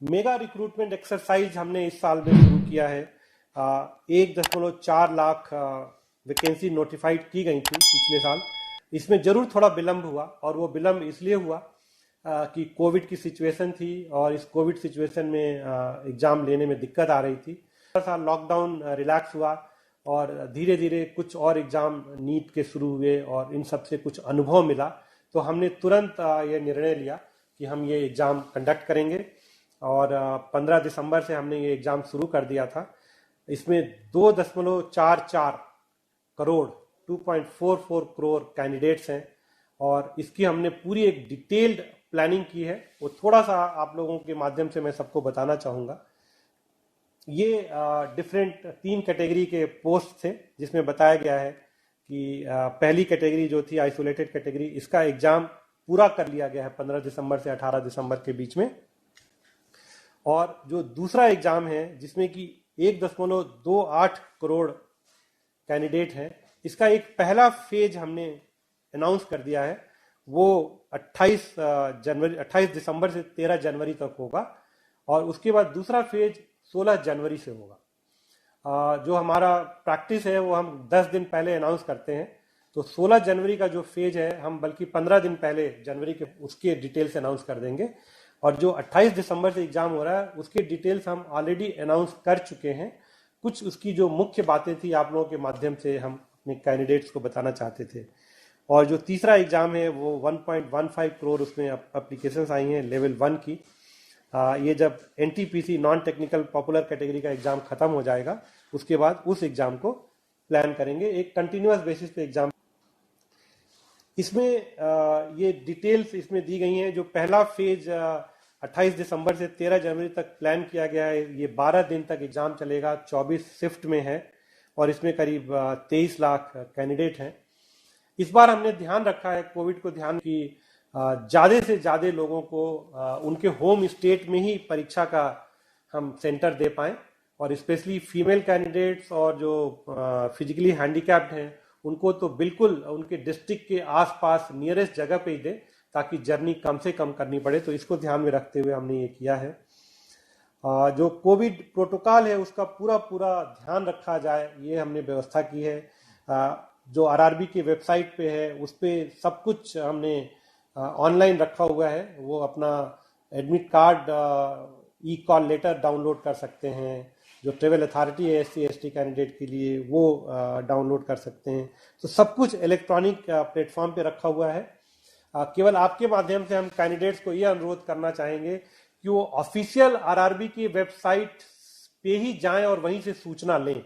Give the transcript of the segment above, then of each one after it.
Mega recruitment exercise हमने इस साल में शुरू किया है। 1.4 लाख वैकेंसी नोटिफाइड की गई थी पिछले साल। इसमें जरूर थोड़ा विलंब हुआ, और वो विलंब इसलिए हुआ कि कोविड की सिचुएशन थी, और इस कोविड सिचुएशन में एग्ज़ाम लेने में दिक्कत आ रही थी। थोड़ा सा लॉकडाउन रिलैक्स हुआ और धीरे धीरे कुछ और एग्ज़ाम नीट के शुरू हुए, और इन सब से कुछ अनुभव मिला, तो हमने तुरंत ये निर्णय लिया कि हम ये एग्ज़ाम कंडक्ट करेंगे। और 15 दिसंबर से हमने ये एग्ज़ाम शुरू कर दिया था। इसमें 2.44 करोड़ 2.44 करोड़ कैंडिडेट्स हैं, और इसकी हमने पूरी एक डिटेल्ड प्लानिंग की है। वो थोड़ा सा आप लोगों के माध्यम से मैं सबको बताना चाहूँगा। ये डिफरेंट 3 कैटेगरी के पोस्ट थे, जिसमें बताया गया है कि पहली कैटेगरी जो थी आइसोलेटेड कैटेगरी, इसका एग्ज़ाम पूरा कर लिया गया है 15 दिसंबर से 18 दिसंबर के बीच में। और जो दूसरा एग्ज़ाम है, जिसमें कि 1.28 करोड़ कैंडिडेट हैं, इसका एक पहला फेज हमने अनाउंस कर दिया है। वो 28 दिसंबर से 13 जनवरी तक होगा, और उसके बाद दूसरा फेज 16 जनवरी से होगा। जो हमारा प्रैक्टिस है वो हम 10 दिन पहले अनाउंस करते हैं, तो 16 जनवरी का जो फेज है हम बल्कि 15 दिन पहले जनवरी के उसके डिटेल्स अनाउंस कर देंगे। और जो 28 दिसंबर से एग्ज़ाम हो रहा है उसके डिटेल्स हम ऑलरेडी अनाउंस कर चुके हैं। कुछ उसकी जो मुख्य बातें थी आप लोगों के माध्यम से हम अपने कैंडिडेट्स को बताना चाहते थे। और जो तीसरा एग्ज़ाम है वो 1.15 करोड़ उसमें अप्लीकेशंस आई हैं लेवल 1 की। ये जब NTPC non technical popular category का एग्ज़ाम ख़त्म हो जाएगा, उसके बाद उस एग्ज़ाम को प्लान करेंगे, एक कंटिन्यूस बेसिस पे एग्ज़ाम। इसमें ये डिटेल्स इसमें दी गई हैं। जो पहला फेज 28 दिसंबर से 13 जनवरी तक प्लान किया गया है, ये 12 दिन तक एग्ज़ाम चलेगा, 24 शिफ्ट में है, और इसमें करीब 23 लाख कैंडिडेट हैं। इस बार हमने ध्यान रखा है कोविड को ध्यान की ज़्यादा से ज़्यादा लोगों को उनके होम स्टेट में ही परीक्षा का हम सेंटर दे पाएँ, और स्पेशली फीमेल कैंडिडेट्स और जो फिजिकली हैंडीकैप्ड हैं उनको तो बिल्कुल उनके डिस्ट्रिक्ट के आसपास नियरेस्ट जगह पे ही दें, ताकि जर्नी कम से कम करनी पड़े। तो इसको ध्यान में रखते हुए हमने ये किया है। जो कोविड प्रोटोकॉल है उसका पूरा ध्यान रखा जाए, ये हमने व्यवस्था की है। जो RRB की वेबसाइट पे है उस पर सब कुछ हमने ऑनलाइन रखा हुआ है। वो अपना admit card e call letter download कर सकते हैं। जो ट्रेवल अथॉरिटी है SC/ST कैंडिडेट के लिए वो डाउनलोड कर सकते हैं। तो सब कुछ इलेक्ट्रॉनिक प्लेटफॉर्म पे रखा हुआ है। केवल आपके माध्यम से हम कैंडिडेट्स को ये अनुरोध करना चाहेंगे कि वो ऑफिशियल RRB की वेबसाइट पे ही जाएं और वहीं से सूचना लें।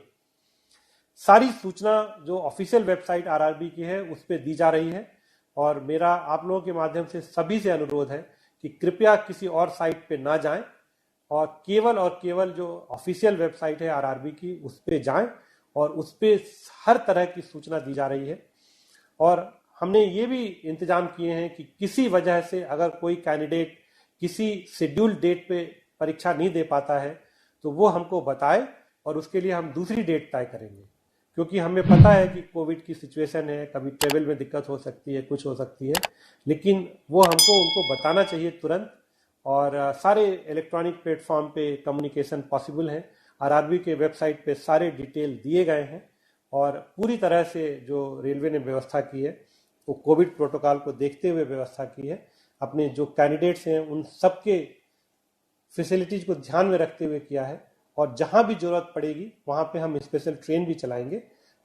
सारी सूचना जो ऑफिशियल वेबसाइट RRB की है उस पर दी जा रही है, और मेरा आप लोगों के माध्यम से सभी से अनुरोध है कि कृपया किसी और साइट पे ना जाएं, और केवल जो ऑफिशियल वेबसाइट है RRB की उस पर जाएं, और उस पर हर तरह की सूचना दी जा रही है। और हमने ये भी इंतजाम किए हैं कि किसी वजह से अगर कोई कैंडिडेट किसी शेड्यूल्ड डेट पे परीक्षा नहीं दे पाता है तो वो हमको बताए, और उसके लिए हम दूसरी डेट तय करेंगे। क्योंकि हमें पता है कि कोविड की सिचुएशन है, कभी ट्रेवल में दिक्कत हो सकती है, कुछ हो सकती है, लेकिन वो हमको उनको बताना चाहिए तुरंत। और सारे इलेक्ट्रॉनिक प्लेटफॉर्म पे कम्युनिकेशन पॉसिबल है। RRB के वेबसाइट पे सारे डिटेल दिए गए हैं, और पूरी तरह से जो रेलवे ने व्यवस्था की है वो कोविड प्रोटोकॉल को देखते हुए व्यवस्था की है। अपने जो कैंडिडेट्स हैं उन सबके फैसिलिटीज को ध्यान में रखते हुए किया है, और जहां भी जरूरत पड़ेगी वहां पे हम स्पेशल ट्रेन भी चलाएंगे,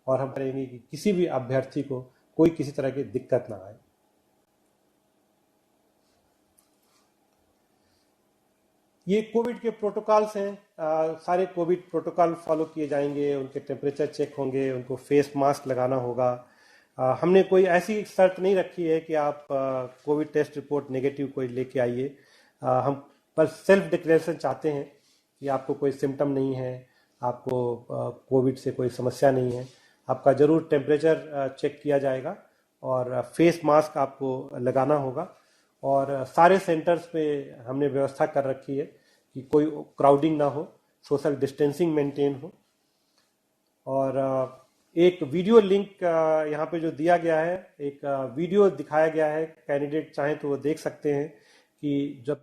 और हम करेंगे कि किसी भी अभ्यर्थी को कोई किसी तरह की दिक्कत ना आए। ये कोविड के प्रोटोकॉल्स हैं। सारे कोविड प्रोटोकॉल फॉलो किए जाएंगे, उनके टेम्परेचर चेक होंगे, उनको फेस मास्क लगाना होगा। हमने कोई ऐसी शर्त नहीं रखी है कि आप कोविड टेस्ट रिपोर्ट नेगेटिव कोई लेके आइए। हम बस सेल्फ डिक्लेरेशन चाहते हैं कि आपको कोई सिम्टम नहीं है, आपको कोविड से कोई समस्या नहीं है। आपका ज़रूर टेम्परेचर चेक किया जाएगा, और फेस मास्क आपको लगाना होगा। और सारे सेंटर्स पे हमने व्यवस्था कर रखी है कि कोई क्राउडिंग ना हो, सोशल डिस्टेंसिंग मेंटेन हो। और एक वीडियो लिंक यहाँ पे जो दिया गया है, एक वीडियो दिखाया गया है, कैंडिडेट चाहें तो वो देख सकते हैं कि जब